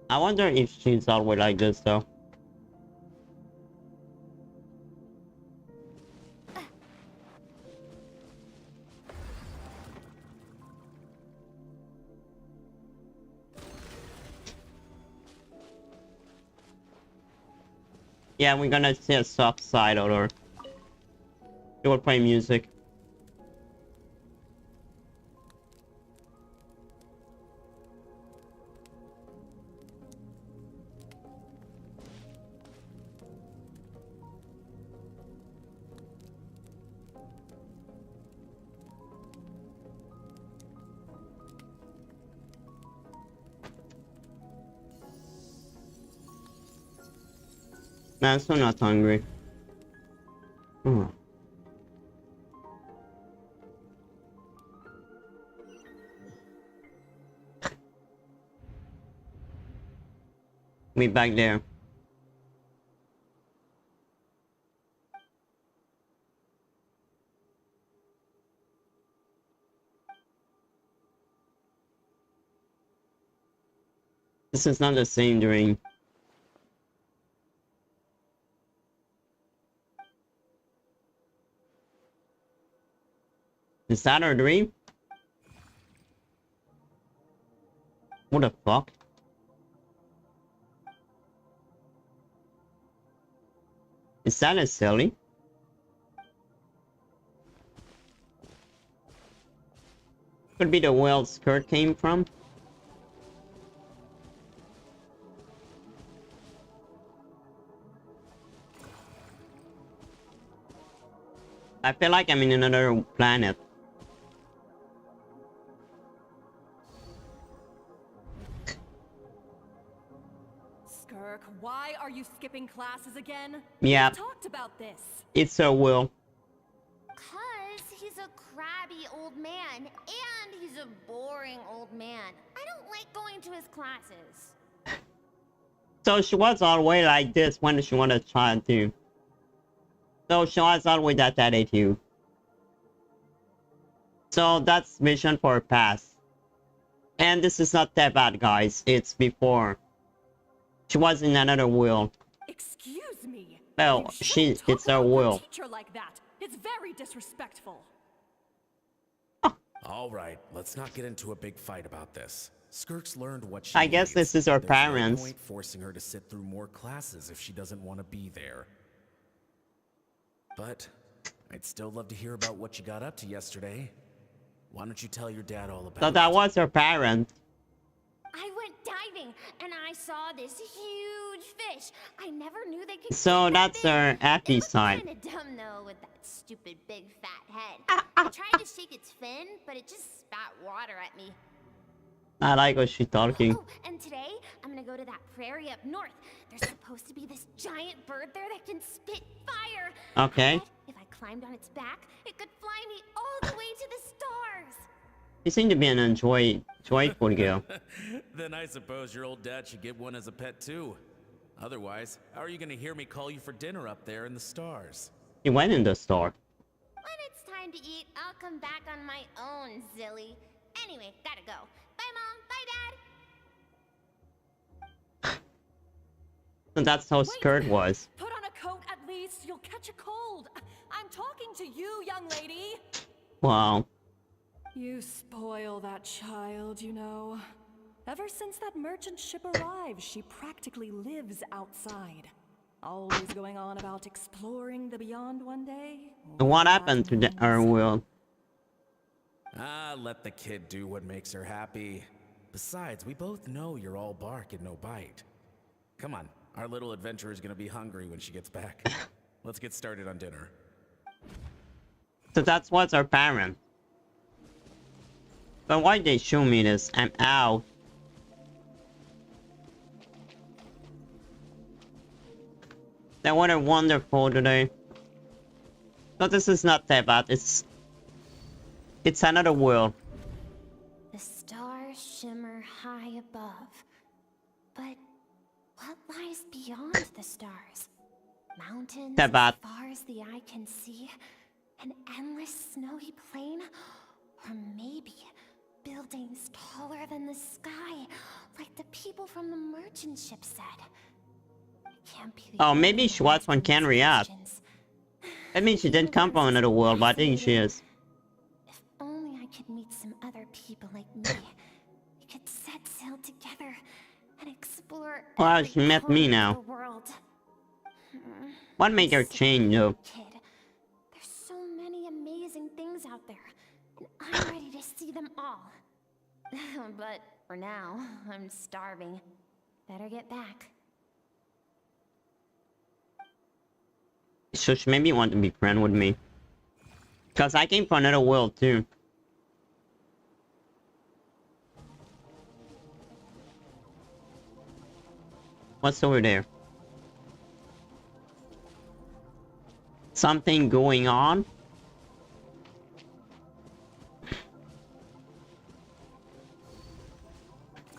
S2: I wonder if she's always like this though. Yeah, we're gonna see a soft side of her. They will play music. Nah, I'm still not hungry. Hmm. Me back there. This is not the same dream. Is that our dream? What the fuck? Is that a silly? Could be the well Skirk came from. I feel like I'm in another planet.
S10: Skirk, why are you skipping classes again?
S2: Yeah.
S10: We talked about this.
S2: It's a will.
S3: Cause he's a crabby old man, and he's a boring old man. I don't like going to his classes.
S2: So she was always like this when she was a child too. So she was always that attitude. So that's vision for her past. And this is not that bad, guys. It's before. She was in another world.
S10: Excuse me.
S2: Well, it's her will.
S10: Teacher like that. It's very disrespectful.
S9: All right, let's not get into a big fight about this. Skirk's learned what she
S2: I guess
S9: needs.
S2: this is her
S9: There's
S2: parents.
S9: no point forcing her to sit through more classes if she doesn't want to be there. But I'd still love to hear about what you got up to yesterday. Why don't you tell your dad all about it?
S2: So that was her parent.
S3: I went diving, and I saw this huge fish. I never knew they could
S2: So
S3: get that
S2: that's
S3: big.
S2: her happy
S3: It looked
S2: side.
S3: kinda dumb though, with that stupid big fat head. I tried to shake its fin, but it just spat water at me.
S2: I like what she's talking.
S3: Oh, and today I'm gonna go to that prairie up north. There's supposed to be this giant bird there that can spit fire.
S2: Okay.
S3: I bet if I climbed on its back, it could fly me all the way to the stars.
S2: You seem to be an joyful girl.
S9: Then I suppose your old dad should get one as a pet too. Otherwise, how are you going to hear me call you for dinner up there in the stars?
S2: He went in the store.
S3: When it's time to eat, I'll come back on my own, Zilly. Anyway, gotta go. Bye, Mom. Bye, Dad.
S2: And that's how Skirk was.
S10: Put on a coat at least. You'll catch a cold. I'm talking to you, young lady.
S2: Wow.
S10: You spoil that child, you know. Ever since that merchant ship arrived, she practically lives outside. Always going on about exploring the beyond one day.
S2: And what happened to her world?
S9: Ah, let the kid do what makes her happy. Besides, we both know you're all bark and no bite. Come on, our little adventurer's gonna be hungry when she gets back. Let's get started on dinner.
S2: So that's what's her parent. But why they show me this? I'm out. That was wonderful today. So this is not that bad. It's another world.
S3: The stars shimmer high above. But what lies beyond the stars? Mountains
S2: That bad.
S3: as far as the eye can see? An endless snowy plain? Or maybe buildings taller than the sky, like the people from the merchant ship said. It can't be the
S2: Oh,
S3: only
S2: maybe she was
S3: one
S2: from Canriat. That means she didn't come from another world, but I think she is.
S3: If only I could meet some other people like me. We could set sail together and explore
S2: Well,
S3: every
S2: she met me
S3: corner
S2: now.
S3: of the world.
S2: What made her change though?
S3: Kid, there's so
S6: see them all. But for now, I'm starving. Better get back.
S2: So she maybe want to be friend with me. Cause I came from another world too. What's over there? Something going on?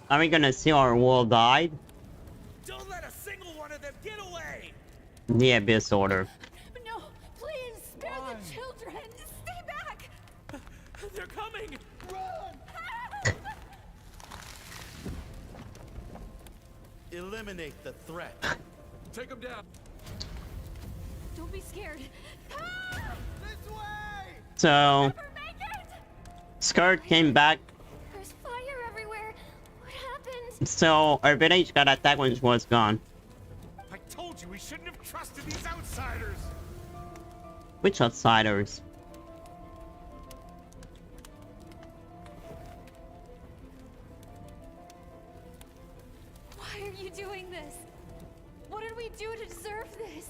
S2: Are we gonna see our world die?
S1: Don't let a single one of them get away!
S2: The Abyss Order.
S4: No, please spare the children. Stay back.
S1: They're coming! Eliminate the threat. Take them down.
S10: Don't be scared.
S8: This way!
S2: So, Skirk came back.
S3: There's fire everywhere. What happened?
S2: So, our village got attacked when she was gone.
S1: I told you we shouldn't have trusted these outsiders.
S2: Which outsiders?
S10: Why are you doing this? What did we do to deserve this?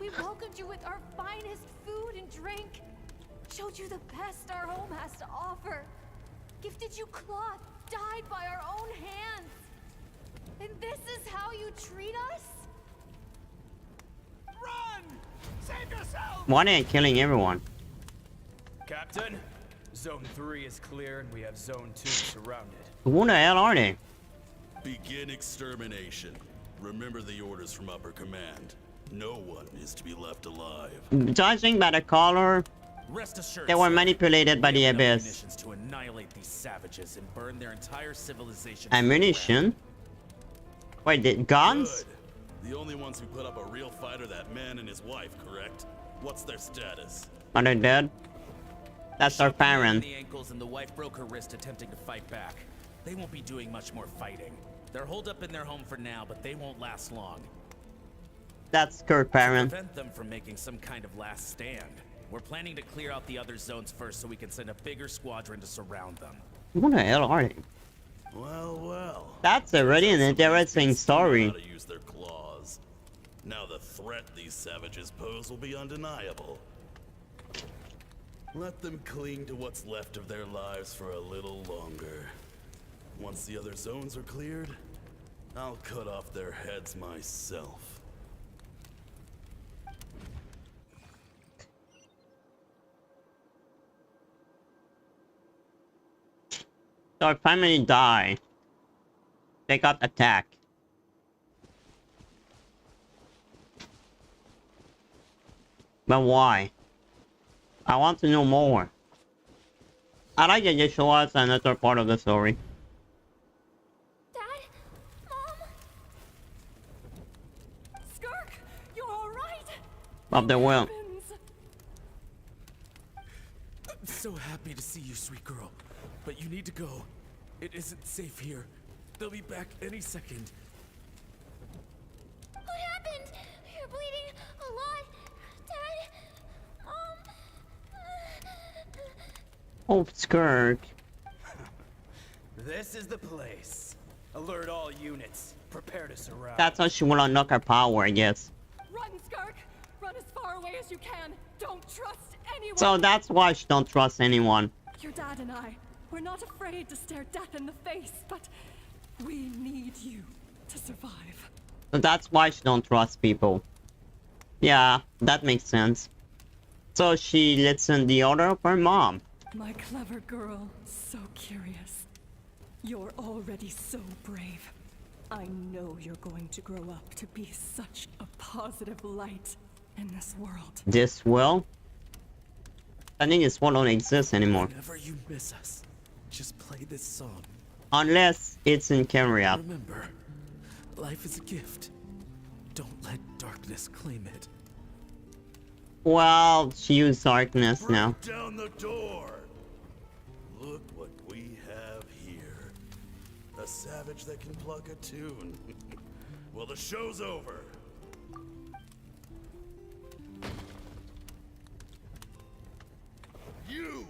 S10: We welcomed you with our finest food and drink, showed you the best our home has to offer, gifted you cloth dyed by our own hands. And this is how you treat us?
S1: Run! Save yourself!
S2: Why are they killing everyone?
S11: Captain, Zone 3 is clear and we have Zone 2 surrounded.
S2: Who the hell are they?
S12: Begin extermination. Remember the orders from upper command. No one is to be left alive.
S2: Judging by the color,
S9: Rest assured,
S2: they were
S9: sir,
S2: manipulated by
S9: we
S2: the
S9: have enough
S2: Abyss.
S9: munitions to annihilate these savages and burn their entire civilization.
S2: Ammunition? Wait, the guns?
S12: Good. The only ones who put up a real fight are that man and his wife, correct? What's their status?
S2: Are they dead? That's our parent.
S9: The ankles and the wife broke her wrist attempting to fight back. They won't be doing much more fighting. They're holed up in their home for now, but they won't last long.
S2: That's Skirk parent.
S9: Prevent them from making some kind of last stand. We're planning to clear out the other zones first so we can send a bigger squadron to surround them.
S2: What the hell are they?
S12: Well, well.
S2: That's already an interesting story.
S12: How to use their claws. Now the threat these savages pose will be undeniable. Let them cling to what's left of their lives for a little longer. Once the other zones are cleared, I'll cut off their heads myself.
S2: So our family died. They got attacked. But why? I want to know more. I like that you show us another part of the story.
S3: Dad? Mom?
S10: Skirk, you're all right?
S2: Of the will.
S9: So happy to see you, sweet girl. But you need to go. It isn't safe here. They'll be back any second.
S3: What happened? You're bleeding a lot. Dad?
S2: Oh, Skirk.
S11: This is the place. Alert all units. Prepare to surround.
S2: That's how she will unlock her power, I guess.
S10: Run, Skirk! Run as far away as you can. Don't trust anyone.
S2: So that's why she don't trust anyone.
S10: Your dad and I, we're not afraid to stare death in the face, but we need you to survive.
S2: So that's why she don't trust people. Yeah, that makes sense. So she listened the order of her mom.
S10: My clever girl, so curious. You're already so brave. I know you're going to grow up to be such a positive light in this world.
S2: This will? I think this world don't exist anymore.
S9: Whenever you miss us, just play this song.
S2: Unless it's in Caria.
S9: Remember, life is a gift. Don't let darkness claim it.
S2: Well, she used darkness now.
S12: Break down the door. Look what we have here. A savage that can pluck a tune. Well, the show's over. You,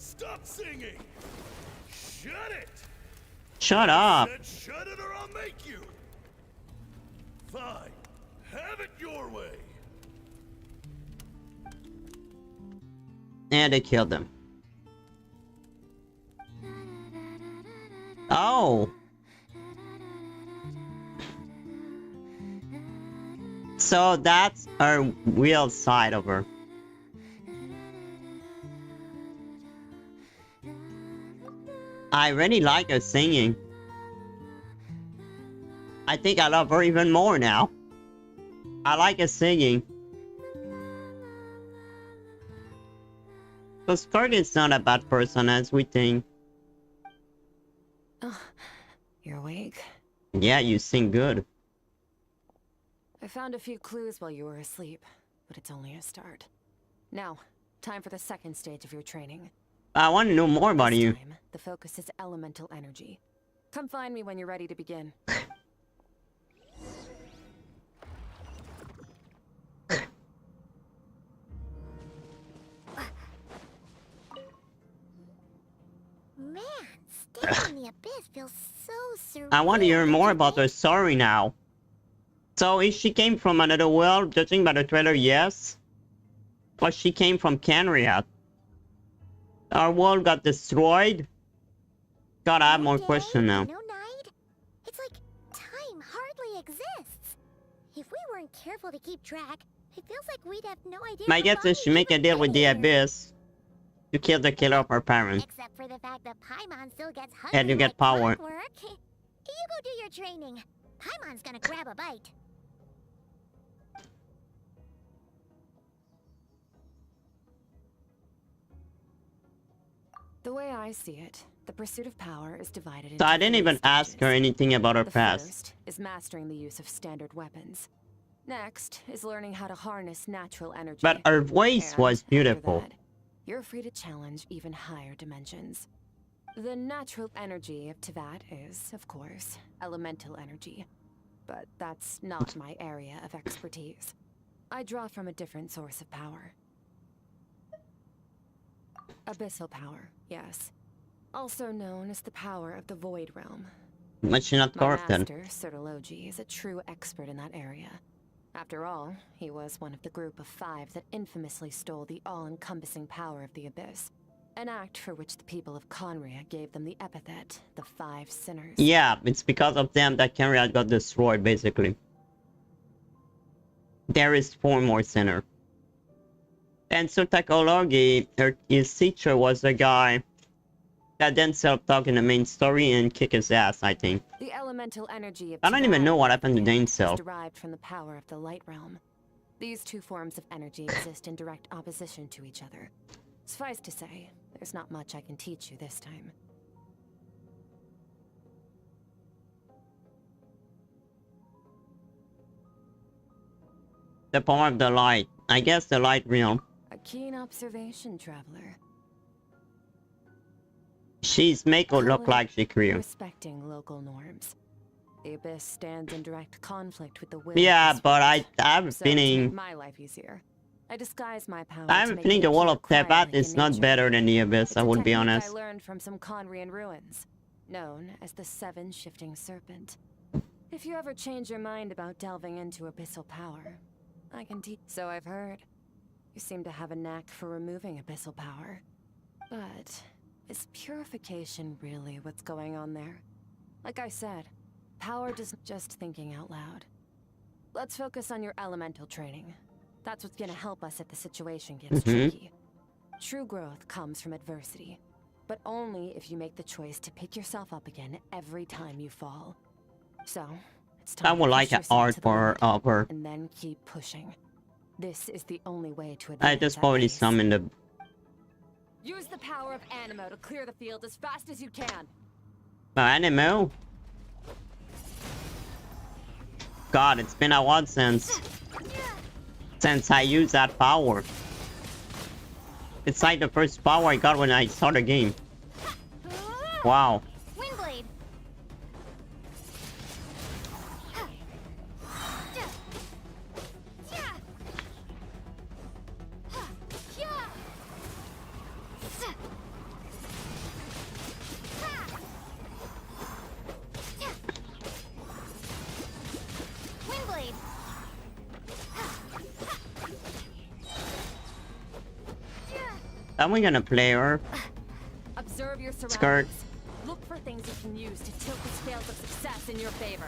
S12: Stop singing! Shut it!
S2: Shut up!
S12: Said shut it or I'll make you! Fine. Have it your way.
S2: And they killed them. Oh! So that's her real side of her. I really like her singing. I think I love her even more now. I like her singing. But Skirk is not a bad person as we think.
S6: Oh, you're awake?
S2: Yeah, you sing good.
S6: I found a few clues while you were asleep, but it's only a start. Now, time for the second stage of your training.
S2: I want to know more about
S6: This
S2: you.
S6: time, the focus is elemental energy. Come find me when you're ready to begin.
S3: Man, staying in the abyss feels so surreal.
S2: I want to hear more
S3: don't you
S2: about her
S3: think?
S2: story now. So, if she came from another world, judging by the trailer, yes. But she came from Canria. Our world got destroyed. Gotta have more questions now.
S3: No night. It's like time hardly exists. If we weren't careful to keep track, it feels like we'd have no idea.
S2: My guess is she make a deal with the Abyss to kill the killer of her parents.
S3: Except for the fact that Paimon still gets hungry
S2: And you get
S3: like
S2: power.
S3: clockwork. You go do your training. Paimon's gonna grab a bite.
S6: The way I see it, the pursuit of power is divided into
S2: So I didn't
S6: three
S2: even ask her
S6: stages.
S2: anything about her
S6: The
S2: past.
S6: first is mastering the use of standard weapons. Next is learning how to harness natural energy.
S2: But her voice
S6: And
S2: was
S6: after
S2: beautiful.
S6: that, you're free to challenge even higher dimensions. The natural energy of Tivat is, of course, elemental energy. But that's not my area of expertise. I draw from a different source of power. Abyssal power, yes. Also known as the power of the Void Realm.
S2: But she's not
S6: My
S2: corrupted.
S6: master, Sertologi, is a true expert in that area. After all, he was one of the group of 5 that infamously stole the all-encompassing power of the Abyss. An act for which the people of Conria gave them the epithet, the 5 Sinners.
S2: Yeah, it's because of them that Canria got destroyed, basically. There is 4 more sinners. And Sotakologi, his teacher, was the guy that then self-talk in the main story and kick his ass, I think.
S6: The elemental energy of
S2: I don't even
S6: Tivat,
S2: know what happened to
S6: on the other hand,
S2: Dainsel.
S6: is derived from the power of the Light Realm. These 2 forms of energy exist in direct opposition to each other. Suffice to say, there's not much I can teach you this time.
S2: The power of the light. I guess the light realm.
S6: A keen observation, traveler.
S2: She's make her look
S6: Call it
S2: like she Korean.
S6: respecting local norms. The Abyss stands in direct conflict with the will.
S2: Yeah,
S6: of this
S2: but I
S6: world.
S2: have a
S6: So, to make
S2: feeling...
S6: my life easier, I disguise my power.
S2: I have
S6: to
S2: a
S6: make
S2: feeling
S6: it
S2: the wall
S6: appear
S2: of Tevat
S6: quiet
S2: is
S6: in
S2: not
S6: nature.
S2: better than the Abyss,
S6: It's
S2: I
S6: a
S2: would be
S6: technique
S2: honest.
S6: I learned from some Conrian ruins, known as the 7 Shifting Serpent. If you ever change your mind about delving into abyssal power, I can teach. So I've heard. You seem to have a knack for removing abyssal power. But is purification really what's going on there? Like I said, power doesn't just thinking out loud. Let's focus on your elemental training. That's what's gonna help us if the situation gets tricky. True growth comes from adversity, but only if you make the choice to pick yourself up again every time you fall. So, it's time
S2: I
S6: to
S2: would
S6: push
S2: like an
S6: yourself
S2: art
S6: to the
S2: for
S6: limit,
S2: of her.
S6: and then keep pushing. This is the only way to
S2: I
S6: advance
S2: just
S6: at
S2: probably
S6: pace.
S2: summoned the...
S6: Use the power of Animo to clear the field as fast as you can.
S2: Animo? God, it's been a while since I used that power. It's like the first power I got when I started the game. Wow.
S3: Windblade.
S2: Then we're gonna play her.
S6: Observe your surroundings.
S2: Skirk.
S6: Look for things you can use to tilt the scales of success in your favor.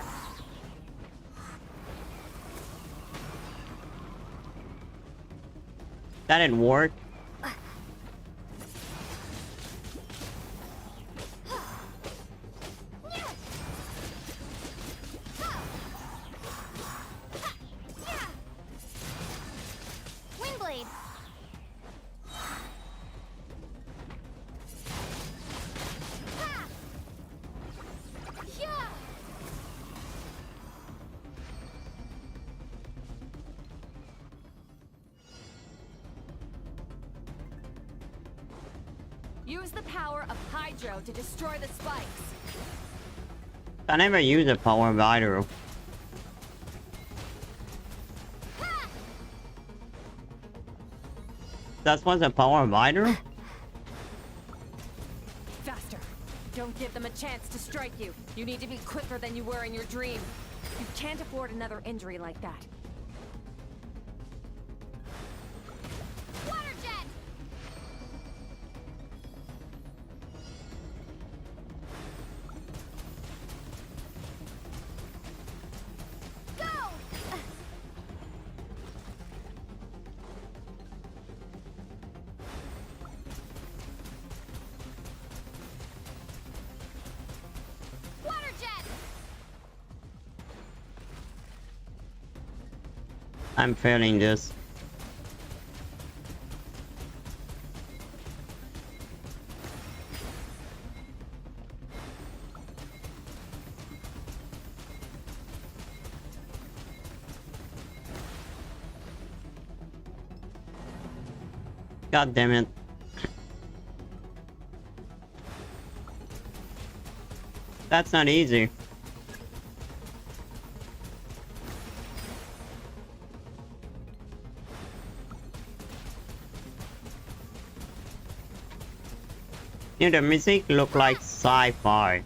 S2: That didn't work.
S3: Windblade.
S6: Use the power of Hydro to destroy the spikes.
S2: I never use a power of Hydro. That was a power of Hydro?
S6: Faster. Don't give them a chance to strike you. You need to be quicker than you were in your dream. You can't afford another injury like that.
S3: Water jet. Go. Water jet.
S2: I'm failing this. God damn it. That's not easy. You know, the music look like sci-fi.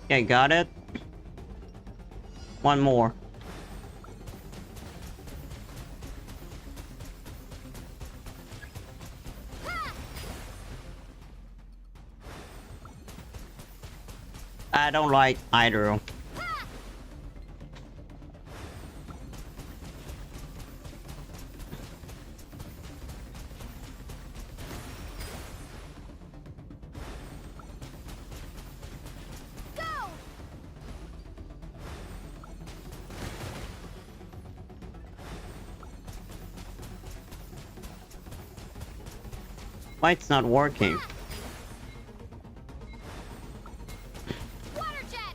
S2: Okay, got it. One more. I don't like either. Why it's not working?
S3: Water jet.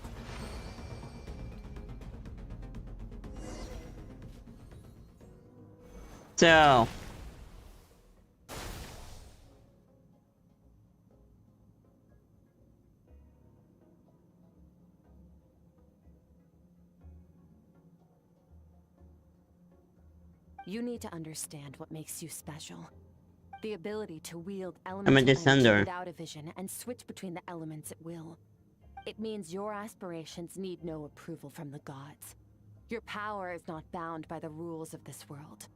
S2: So
S6: You need to understand what makes you special. The ability to wield
S2: I'm a
S6: elemental energy
S2: descender.
S6: without a vision and switch between the elements at will. It means your aspirations need no approval from the gods. Your power is not bound by the rules of this world.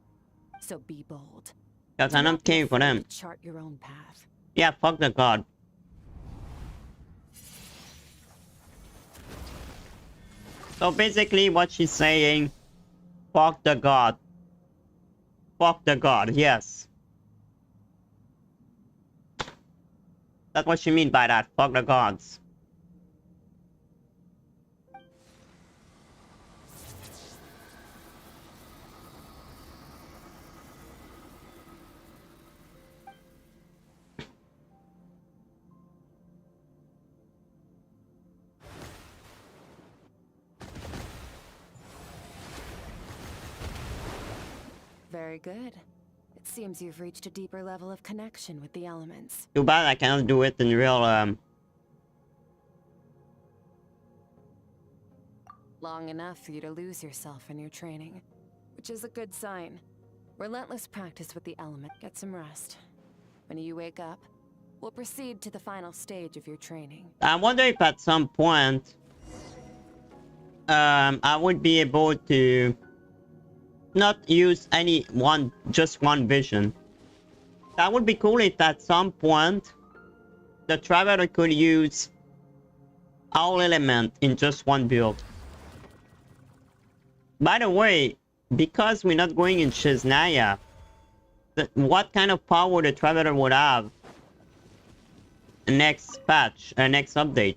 S6: So be bold.
S2: that's
S6: Do
S2: an
S6: not be
S2: okay for
S6: afraid
S2: them.
S6: to chart your own path.
S2: Yeah, fuck the god. So basically what she's saying, fuck the god. Fuck the god, yes. That's what she mean by that, fuck the gods.
S6: Very good. It seems you've reached a deeper level of connection with the elements.
S2: Too bad I cannot do it in real
S6: Long enough for you to lose yourself in your training, which is a good sign. Relentless practice with the element. Get some rest. When you wake up, We'll proceed to the final stage of your training.
S2: I wonder if at some point I would be able to not use just one vision. That would be cool if at some point the Traveler could use all element in just one build. By the way, because we're not going in Shiznaya, what kind of power the Traveler would have next patch, next update,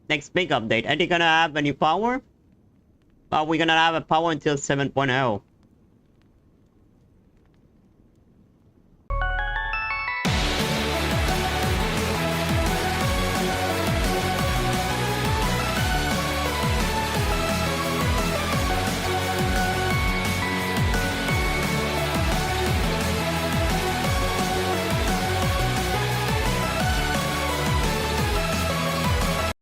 S2: next big update? Are they gonna have a new power? Well, we're gonna have a power until 7.0.